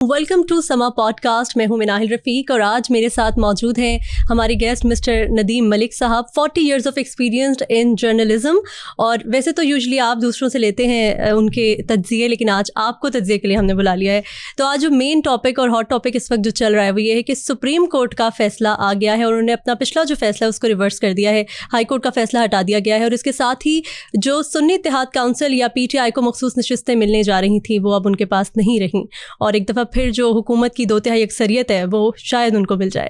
Welcome to سما pod cost. میں ہوں مناہل رفیق اور آج میرے ساتھ موجود ہیں ہمارے گیسٹ مسٹر ندیم ملک صاحب. 40 years of experienced in journalism. اور ویسے تو یوزلی آپ دوسروں سے لیتے ہیں ان کے تجزیے, لیکن آج آپ کو تجزیے کے لیے ہم نے بلا لیا ہے. تو آج جو مین ٹاپک اور ہاٹ ٹاپک اس وقت جو چل رہا ہے وہ یہ ہے کہ سپریم کورٹ کا فیصلہ آ گیا ہے اور انہوں نے اپنا پچھلا جو فیصلہ ہے اس کو ریورس کر دیا ہے. ہائی کورٹ کا فیصلہ ہٹا دیا گیا ہے اور اس کے ساتھ ہی جو سنی اتحاد کونسل یا PTI کو مخصوص نشستیں ملنے جا رہی تھیں وہ اب ان کے پاس نہیں رہیں, اور ایک دفعہ پھر جو حکومت کی 2/3 اکثریت ہے وہ شاید ان کو مل جائے.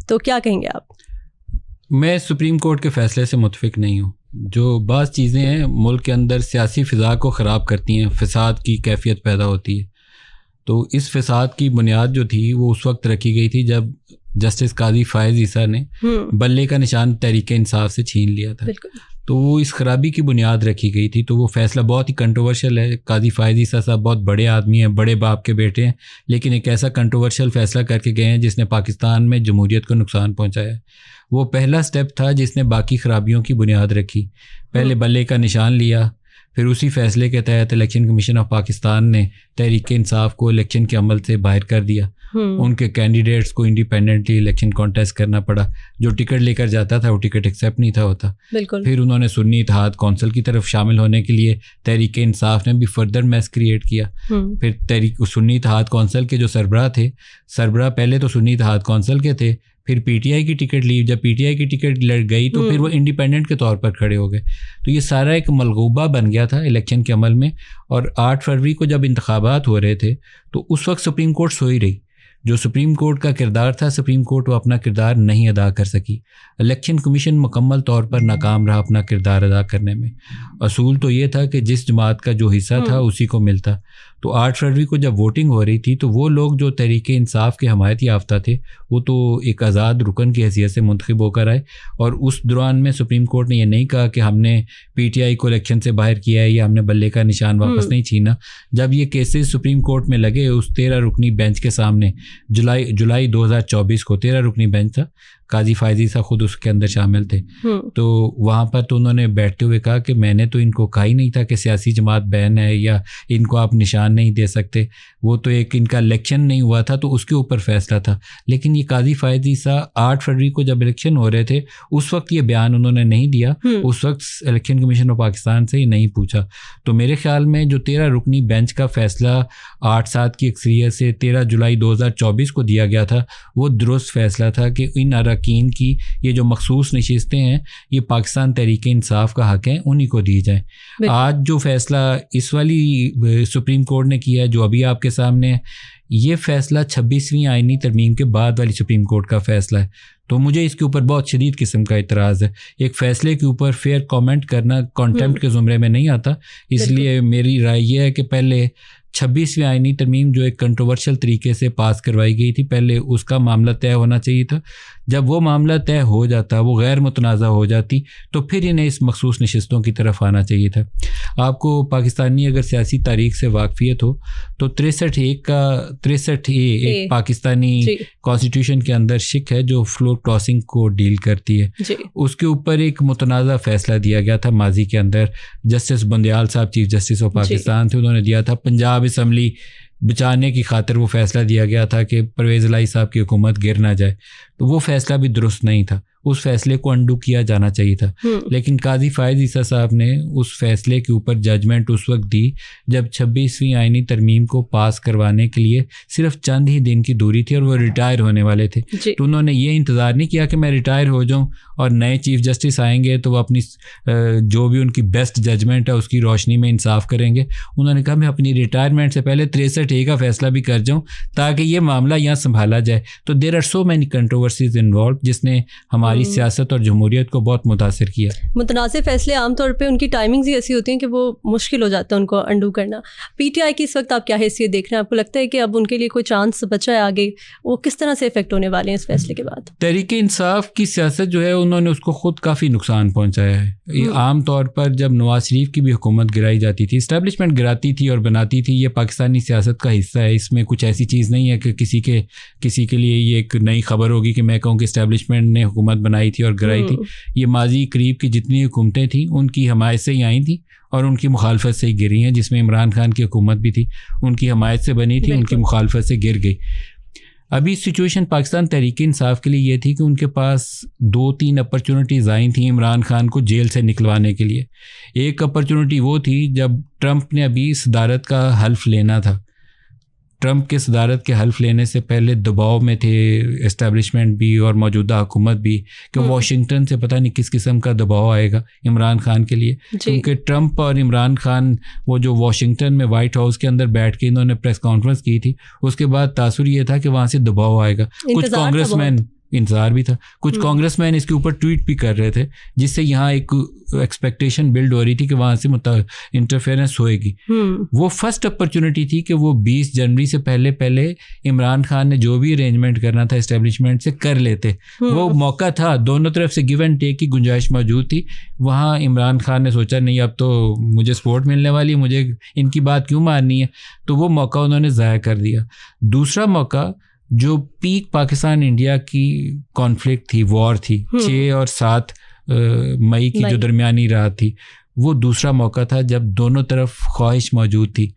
تو کیا کہیں گے آپ؟ میں سپریم کورٹ کے فیصلے سے متفق نہیں ہوں. جو بعض چیزیں ہیں ملک کے اندر سیاسی فضا کو خراب کرتی ہیں, فساد کی کیفیت پیدا ہوتی ہے. تو اس فساد کی بنیاد جو تھی وہ اس وقت رکھی گئی تھی جب جسٹس قاضی فائز عیسیٰ نے بلے کا نشان تحریک انصاف سے چھین لیا تھا. تو وہ اس خرابی کی بنیاد رکھی گئی تھی. تو وہ فیصلہ بہت ہی کنٹروورشل ہے. قاضی فائز عیسیٰ صاحب بہت بڑے آدمی ہیں, بڑے باپ کے بیٹے ہیں, لیکن ایک ایسا کنٹروورشل فیصلہ کر کے گئے ہیں جس نے پاکستان میں جمہوریت کو نقصان پہنچایا ہے. وہ پہلا سٹیپ تھا جس نے باقی خرابیوں کی بنیاد رکھی. پہلے بلے کا نشان لیا, پھر اسی فیصلے کے تحت الیکشن کمیشن آف پاکستان نے تحریک انصاف کو الیکشن کے عمل سے باہر کر دیا. ان کے کینڈیڈیٹس کو انڈیپینڈنٹلی الیکشن کانٹیسٹ کرنا پڑا. جو ٹکٹ لے کر جاتا تھا وہ ٹکٹ ایکسیپٹ نہیں تھا ہوتا. پھر انہوں نے سنی اتحاد کونسل کی طرف شامل ہونے کے لیے تحریک انصاف نے بھی فردر میس کریٹ کیا. پھر سنی اتحاد کونسل کے جو سربراہ پہلے تو سنی اتحاد کونسل کے تھے, پھر PTI کی ٹکٹ لی. جب PTI کی ٹکٹ لڑ گئی تو پھر وہ انڈیپینڈنٹ کے طور پر کھڑے ہو گئے. تو یہ سارا ایک ملغوبہ بن گیا تھا الیکشن کے عمل میں. اور 8 فروری کو جب انتخابات ہو رہے تھے تو اس وقت سپریم کورٹ سوئی رہی. جو سپریم کورٹ کا کردار تھا, سپریم کورٹ وہ اپنا کردار نہیں ادا کر سکی. الیکشن کمیشن مکمل طور پر ناکام رہا اپنا کردار ادا کرنے میں. اصول تو یہ تھا کہ جس جماعت کا جو حصہ تھا اسی کو ملتا. تو 8 فروری کو جب ووٹنگ ہو رہی تھی تو وہ لوگ جو تحریک انصاف کے حمایت یافتہ تھے وہ تو ایک آزاد رکن کی حیثیت سے منتخب ہو کر آئے. اور اس دوران میں سپریم کورٹ نے یہ نہیں کہا کہ ہم نے PTI کو الیکشن سے باہر کیا ہے یا ہم نے بلے کا نشان واپس نہیں چھینا. جب یہ کیسز سپریم کورٹ میں لگے اس 13 رکنی بینچ کے سامنے, جولائی 2024 کو 13 رکنی بینچ تھا, قاضی فائز عیسیٰ خود اس کے اندر شامل تھے. تو وہاں پر تو انہوں نے بیٹھتے ہوئے کہا کہ میں نے تو ان کو کہا ہی نہیں تھا کہ سیاسی جماعت بین ہے یا ان کو آپ نشان نہیں دے سکتے. وہ تو ایک ان کا الیکشن نہیں ہوا تھا تو اس کے اوپر فیصلہ تھا. لیکن یہ قاضی فائز عیسیٰ 8 فروری کو جب الیکشن ہو رہے تھے اس وقت یہ بیان انہوں نے نہیں دیا. اس وقت الیکشن کمیشن آف پاکستان سے ہی نہیں پوچھا. تو میرے خیال میں جو 13 رکنی بینچ کا فیصلہ 8-7 کی اکثریت سے 13 جولائی 2024 کو دیا گیا تھا وہ درست فیصلہ تھا کہ ان اراکین کی یہ جو مخصوص نشستیں ہیں یہ پاکستان تحریک انصاف کا حق ہیں, انہی کو دی جائیں. آج جو فیصلہ اس والی سپریم کورٹ نے کیا ہے جو ابھی آپ کے سامنے ہے, یہ فیصلہ 26ویں آئینی ترمیم کے بعد والی سپریم کورٹ کا فیصلہ ہے. تو مجھے اس کے اوپر بہت شدید قسم کا اعتراض ہے. ایک فیصلے کے اوپر فیئر کامنٹ کرنا کانٹمپٹ کے زمرے میں نہیں آتا. اس لیے میری رائے یہ ہے کہ پہلے 26ویں آئینی ترمیم جو ایک کنٹروورشل طریقے سے پاس کروائی گئی تھی, پہلے اس کا معاملہ طے ہونا چاہیے تھا. جب وہ معاملہ طے ہو جاتا, وہ غیر متنازع ہو جاتی, تو پھر انہیں اس مخصوص نشستوں کی طرف آنا چاہیے تھا. آپ کو پاکستانی اگر سیاسی تاریخ سے واقفیت ہو تو 63A ایک پاکستانی کانسٹیٹیوشن کے اندر شک ہے جو فلور کراسنگ کو ڈیل کرتی ہے. اس کے اوپر ایک متنازع فیصلہ دیا گیا تھا ماضی کے اندر. جسٹس بندیال صاحب چیف جسٹس آف پاکستان تھے, انہوں نے دیا تھا. پنجاب اسمبلی بچانے کی خاطر وہ فیصلہ دیا گیا تھا کہ پرویز الہی صاحب کی حکومت گر نہ جائے. تو وہ فیصلہ بھی درست نہیں تھا, اس فیصلے کو انڈو کیا جانا چاہیے تھا. لیکن قاضی فائز عیسیٰ صاحب نے اس فیصلے کے اوپر ججمنٹ اس وقت دی جب 26ویں آئینی ترمیم کو پاس کروانے کے لیے صرف چند ہی دن کی دوری تھی اور وہ ریٹائر ہونے والے تھے. تو انہوں نے یہ انتظار نہیں کیا کہ میں ریٹائر ہو جاؤں اور نئے چیف جسٹس آئیں گے تو وہ اپنی جو بھی ان کی بیسٹ ججمنٹ ہے اس کی روشنی میں انصاف کریں گے. انہوں نے کہا میں اپنی ریٹائرمنٹ سے پہلے 63A کا فیصلہ بھی کر جاؤں تاکہ یہ معاملہ یہاں سنبھالا جائے. تو there are so many controversies involved جس نے ہماری سیاست اور جمہوریت کو بہت متاثر کیا. متنازع فیصلے عام طور پہ ان کی ٹائمنگز ہی ایسی ہوتی ہیں کہ وہ مشکل ہو جاتا ہے ان کو انڈو کرنا. PTI کی اس وقت آپ کیا حیثیت دیکھ رہے ہیں؟ آپ کو لگتا ہے کہ اب ان کے لیے کوئی چانس بچا ہے آگے؟ وہ کس طرح سے افیکٹ ہونے والے ہیں اس فیصلے کے بعد؟ تحریک انصاف کی سیاست جو ہے انہوں نے اس کو خود کافی نقصان پہنچایا ہے. عام طور پر جب نواز شریف کی بھی حکومت گرائی جاتی تھی, اسٹیبلشمنٹ گراتی تھی اور بناتی تھی, یہ پاکستانی سیاست کا حصہ ہے. اس میں کچھ ایسی چیز نہیں ہے کہ کسی کے لیے یہ ایک نئی خبر ہوگی کہ میں کہوں کہ اسٹیبلشمنٹ نے حکومت بنائی تھی اور گرائی تھی. یہ ماضی قریب کی جتنی حکومتیں تھیں ان کی حمایت سے ہی آئی تھیں اور ان کی مخالفت سے ہی گری ہیں, جس میں عمران خان کی حکومت بھی تھی, ان کی حمایت سے بنی تھی, ان کی مخالفت سے گر گئی. ابھی سچویشن پاکستان تحریک انصاف کے لیے یہ تھی کہ ان کے پاس 2-3 اپرچونٹیز آئی تھیں عمران خان کو جیل سے نکلوانے کے لیے. ایک اپرچونٹی وہ تھی جب ٹرمپ نے ابھی صدارت کا حلف لینا تھا. ٹرمپ کے صدارت کے حلف لینے سے پہلے دباؤ میں تھے اسٹیبلشمنٹ بھی اور موجودہ حکومت بھی کہ واشنگٹن سے پتہ نہیں کس قسم کا دباؤ آئے گا عمران خان کے لیے, کیونکہ ٹرمپ اور عمران خان وہ جو واشنگٹن میں وائٹ ہاؤس کے اندر بیٹھ کے انہوں نے پریس کانفرنس کی تھی, اس کے بعد تاثر یہ تھا کہ وہاں سے دباؤ آئے گا. کچھ کانگریس مین, انتظار بھی تھا, کچھ کانگریس مین اس کے اوپر ٹویٹ بھی کر رہے تھے, جس سے یہاں ایک ایکسپیکٹیشن بلڈ ہو رہی تھی کہ وہاں سے انٹرفیئرنس ہوئے گی. وہ فرسٹ اپرچونٹی تھی کہ وہ 20 جنوری سے پہلے عمران خان نے جو بھی ارینجمنٹ کرنا تھا اسٹیبلشمنٹ سے کر لیتے. وہ موقع تھا, دونوں طرف سے گیو اینڈ ٹیک کی گنجائش موجود تھی. وہاں عمران خان نے سوچا نہیں اب تو مجھے سپورٹ ملنے والی ہے, مجھے ان کی بات کیوں ماننی ہے, تو وہ موقع انہوں نے ضائع کر دیا. دوسرا موقع جو پیک پاکستان انڈیا کی کانفلکٹ تھی, وار تھی 6 اور 7 مئی کی جو درمیانی رات تھی, وہ دوسرا موقع تھا جب دونوں طرف خواہش موجود تھی.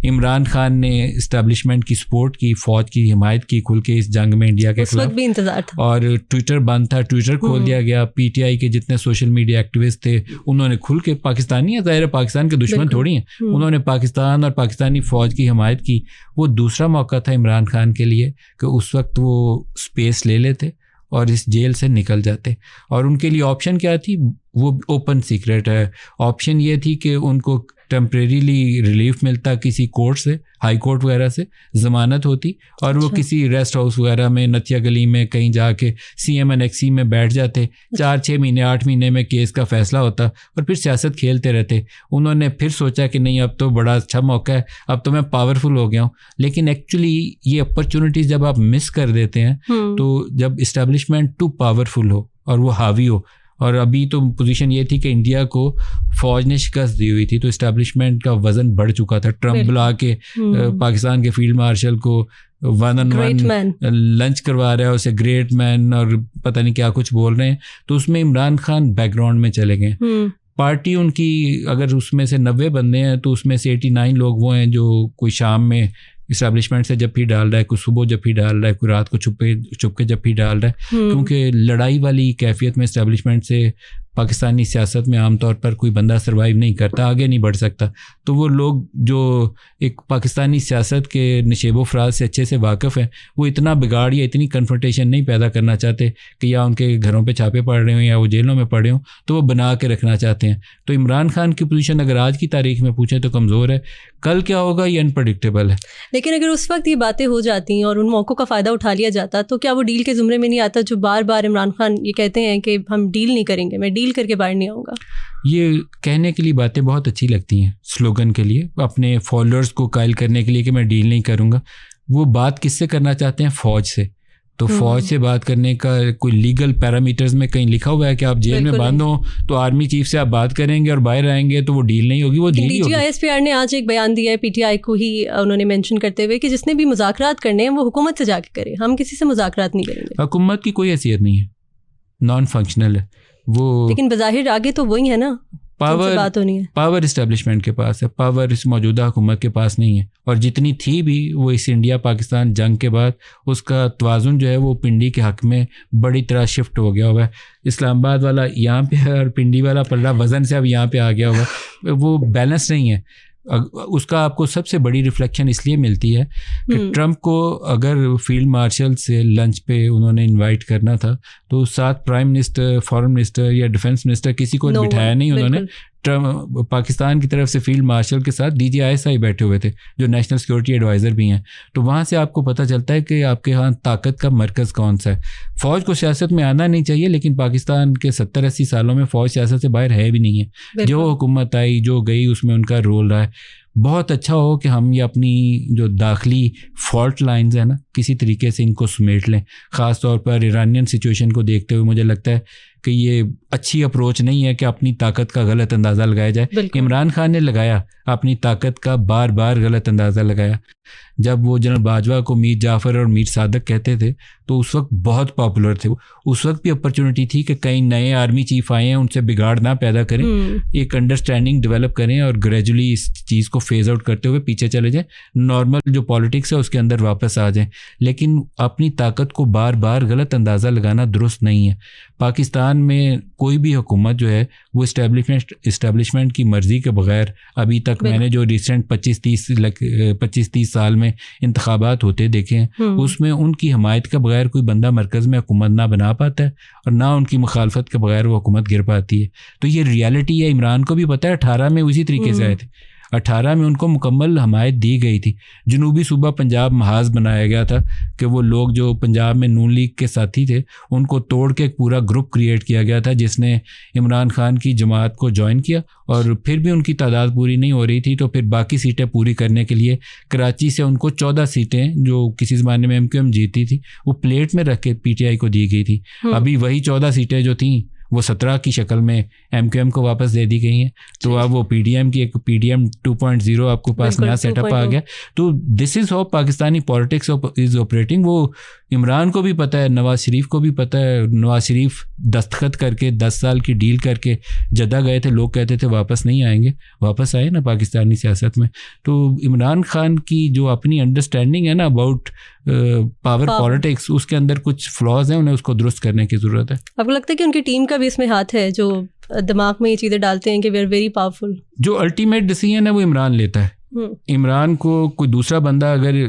عمران خان نے اسٹیبلشمنٹ کی سپورٹ کی, فوج کی حمایت کی کھل کے اس جنگ میں انڈیا کے خلاف, بھی انتظار تھا, اور ٹویٹر بند تھا, ٹویٹر کھول دیا گیا. پی ٹی آئی کے جتنے سوشل میڈیا ایکٹیوسٹ تھے انہوں نے کھل کے, پاکستانی ہیں ظاہر پاکستان کے دشمن تھوڑی ہیں, انہوں نے پاکستان اور پاکستانی فوج کی حمایت کی. وہ دوسرا موقع تھا عمران خان کے لیے کہ اس وقت وہ اسپیس لے لیتے اور اس جیل سے نکل جاتے. اور ان کے لیے آپشن کیا تھی, وہ اوپن سیکرٹ ہے. آپشن یہ تھی کہ ان کو ٹیمپریریلی ریلیف ملتا کسی کورٹ سے, ہائی کورٹ وغیرہ سے ضمانت ہوتی, اور وہ کسی ریسٹ ہاؤس وغیرہ میں نتیا گلی میں کہیں جا کے CMNXC میں بیٹھ جاتے. 4-6 مہینے 8 مہینے میں کیس کا فیصلہ ہوتا اور پھر سیاست کھیلتے رہتے. انہوں نے پھر سوچا کہ نہیں اب تو بڑا اچھا موقع ہے, اب تو میں پاورفل ہو گیا ہوں. لیکن ایکچولی یہ اپرچونیٹیز جب آپ مس کر دیتے ہیں تو جب اسٹیبلشمنٹ ٹو پاورفل ہو اور وہ حاوی ہو, اور ابھی تو پوزیشن یہ تھی کہ انڈیا کو فوج نے شکست دی ہوئی تھی تو اسٹیبلشمنٹ کا وزن بڑھ چکا تھا. ٹرمپ بلا کے پاکستان کے فیلڈ مارشل کو 1-on-1 لنچ کروا رہا ہے, اسے گریٹ مین اور پتہ نہیں کیا کچھ بول رہے ہیں. تو اس میں عمران خان بیک گراؤنڈ میں چلے گئے. پارٹی ان کی اگر اس میں سے 90 بندے ہیں تو اس میں سے 89 لوگ وہ ہیں جو کوئی شام میں اسٹیبلشمنٹ سے جب بھی ڈال رہا ہے, کوئی صبح جب بھی ڈال رہا ہے, کوئی رات کو چھپ کے جب بھی ڈال رہا ہے, کیونکہ لڑائی والی کیفیت میں اسٹیبلشمنٹ سے پاکستانی سیاست میں عام طور پر کوئی بندہ سروائیو نہیں کرتا, آگے نہیں بڑھ سکتا. تو وہ لوگ جو ایک پاکستانی سیاست کے نشیب و فراز سے اچھے سے واقف ہیں, وہ اتنا بگاڑ یا اتنی کنفرنٹیشن نہیں پیدا کرنا چاہتے کہ یا ان کے گھروں پہ چھاپے پڑ رہے ہوں یا وہ جیلوں میں پڑے ہوں, تو وہ بنا کے رکھنا چاہتے ہیں. تو عمران خان کی پوزیشن اگر آج کی تاریخ میں پوچھیں تو کمزور ہے, کل کیا ہوگا یہ انپریڈکٹیبل ہے. لیکن اگر اس وقت یہ باتیں ہو جاتی ہیں اور ان موقعوں کا فائدہ اٹھا لیا جاتا تو کیا وہ ڈیل کے زمرے میں نہیں آتا, جو بار بار عمران خان یہ کہتے ہیں کہ ہم ڈیل نہیں کریں گے, میں ڈیل کر کے باہر نہیں آؤں گا. یہ کہنے کے لیے باتیں بہت اچھی لگتی ہیں, سلوگن کے لیے, اپنے فالوورز کو قائل کرنے کے لیے کہ میں ڈیل نہیں کروں گا. وہ بات کس سے کرنا چاہتے ہیں, فوج سے. تو فوج سے بات کرنے کا کوئی لیگل پیرامیٹرز میں کہیں لکھا ہوا ہے کہ آپ جیل میں بند ہوں تو آرمی چیف سے آپ بات کریں گے اور باہر آئیں گے تو وہ ڈیل نہیں ہوگی, وہ ڈیل ہی ہوگی. DGISPR نے آج ایک بیان دیا ہے PTI کو ہی انہوں نے مینشن کرتے ہوئے کہ جس نے بھی مذاکرات کرنے ہیں وہ حکومت سے جا کے کرے, ہم کسی سے مذاکرات نہیں کریں گے. حکومت کی کوئی حیثیت نہیں ہے, نان فنکشنل ہے وہ, لیکن بظاہر آگے تو وہی ہے نا, پاور اسٹیبلشمنٹ کے پاس ہے, پاور اس موجودہ حکومت کے پاس نہیں ہے. اور جتنی تھی بھی وہ اس انڈیا پاکستان جنگ کے بعد اس کا توازن جو ہے وہ پنڈی کے حق میں بڑی طرح شفٹ ہو گیا ہوا ہے. اسلام آباد والا یہاں پہ ہے اور پنڈی والا پلڑا وزن سے اب یہاں پہ آ گیا ہوا ہے, وہ بیلنس نہیں ہے. اس کا آپ کو سب سے بڑی ریفلیکشن اس لیے ملتی ہے کہ ٹرمپ کو اگر فیلڈ مارشل سے لنچ پہ انہوں نے انوائٹ کرنا تھا تو ساتھ پرائم منسٹر, فارن منسٹر یا ڈیفنس منسٹر کسی کو بٹھایا نہیں انہوں نے. پاکستان کی طرف سے فیلڈ مارشل کے ساتھ DGISI بیٹھے ہوئے تھے جو نیشنل سیکورٹی ایڈوائزر بھی ہیں. تو وہاں سے آپ کو پتہ چلتا ہے کہ آپ کے ہاں طاقت کا مرکز کون سا ہے. فوج کو سیاست میں آنا نہیں چاہیے, لیکن پاکستان کے 70-80 سالوں میں فوج سیاست سے باہر ہے بھی نہیں ہے. جو حکومت آئی جو گئی اس میں ان کا رول رہا ہے. بہت اچھا ہو کہ ہم یہ اپنی جو داخلی فالٹ لائنز ہیں نا کسی طریقے سے ان کو سمیٹ لیں. خاص طور پر ایرانین سچویشن کو دیکھتے ہوئے مجھے لگتا ہے کہ یہ اچھی اپروچ نہیں ہے کہ اپنی طاقت کا غلط اندازہ لگایا جائے. عمران خان نے لگایا, اپنی طاقت کا بار بار غلط اندازہ لگایا. جب وہ جنرل باجوہ کو میر جعفر اور میر صادق کہتے تھے تو اس وقت بہت پاپولر تھے. اس وقت بھی اپرچونٹی تھی کہ کئی نئے آرمی چیف آئے ہیں, ان سے بگاڑ نہ پیدا کریں, ایک انڈرسٹینڈنگ ڈیولپ کریں اور گریجولی اس چیز کو فیز آؤٹ کرتے ہوئے پیچھے چلے جائیں, نارمل جو پالیٹکس ہے اس کے اندر واپس آ جائیں. لیکن اپنی طاقت کو بار بار غلط اندازہ لگانا درست نہیں ہے. پاکستان میں کوئی بھی حکومت جو ہے وہ اسٹیبلشمنٹ کی مرضی کے بغیر ابھی تک میں نے جو ریسنٹ 25-30 سال میں انتخابات ہوتے دیکھے ہیں, اس میں ان کی حمایت کے بغیر کوئی بندہ مرکز میں حکومت نہ بنا پاتا ہے اور نہ ان کی مخالفت کے بغیر وہ حکومت گر پاتی ہے. تو یہ ریالٹی ہے. عمران کو بھی پتہ ہے 18 میں اسی طریقے سے آئے تھے, 18 میں ان کو مکمل حمایت دی گئی تھی. جنوبی صوبہ پنجاب محاذ بنایا گیا تھا کہ وہ لوگ جو پنجاب میں نون لیگ کے ساتھی تھے ان کو توڑ کے ایک پورا گروپ کریٹ کیا گیا تھا جس نے عمران خان کی جماعت کو جوائن کیا, اور پھر بھی ان کی تعداد پوری نہیں ہو رہی تھی. تو پھر باقی سیٹیں پوری کرنے کے لیے کراچی سے ان کو 14 سیٹیں جو کسی زمانے میں MQM جیتی تھی وہ پلیٹ میں رکھ کے PTI کو دی گئی تھی. ابھی وہی 14 سیٹیں جو تھیں وہ 17 کی شکل میں MQM کو واپس دے دی گئی ہیں. تو اب وہ PDM کی ایک PDM 2.0 آپ کو پاس نیا سیٹ اپ آ گیا. تو this is how Pakistani politics is operating. وہ عمران کو بھی پتہ ہے, نواز شریف کو بھی پتہ ہے. نواز شریف دستخط کر کے 10 سال کی ڈیل کر کے جدہ گئے تھے, لوگ کہتے تھے واپس نہیں آئیں گے, واپس آئے نا پاکستانی سیاست میں. تو عمران خان کی جو اپنی انڈرسٹینڈنگ ہے نا اباؤٹ پاور پالیٹکس, اس کے اندر کچھ فلاز ہیں, انہیں اس کو درست کرنے کی ضرورت ہے. آپ کو لگتا ہے کہ ان کی ٹیم کا بھی اس میں ہاتھ ہے جو دماغ میں یہ چیزیں ڈالتے ہیں کہ وی آر ویری پاورفل؟ جو الٹیمیٹ ڈیسیژن ہے وہ عمران لیتا ہے. عمران کو کوئی دوسرا بندہ اگر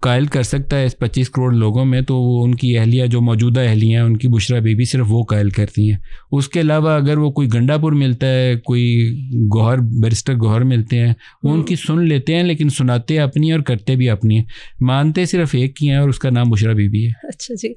قائل کر سکتا ہے اس 25 کروڑ لوگوں میں تو وہ ان کی اہلیہ جو موجودہ اہلیہ ہیں ان کی بشرا بی بی صرف وہ قائل کرتی ہیں. اس کے علاوہ اگر وہ کوئی گنڈا پور ملتا ہے, کوئی گوہر بیرسٹر گوہر ملتے ہیں, وہ ان کی سن لیتے ہیں لیکن سناتے اپنی اور کرتے بھی اپنی ہیں. مانتے صرف ایک کی ہیں اور اس کا نام بشرا بی بی ہے. اچھا جی.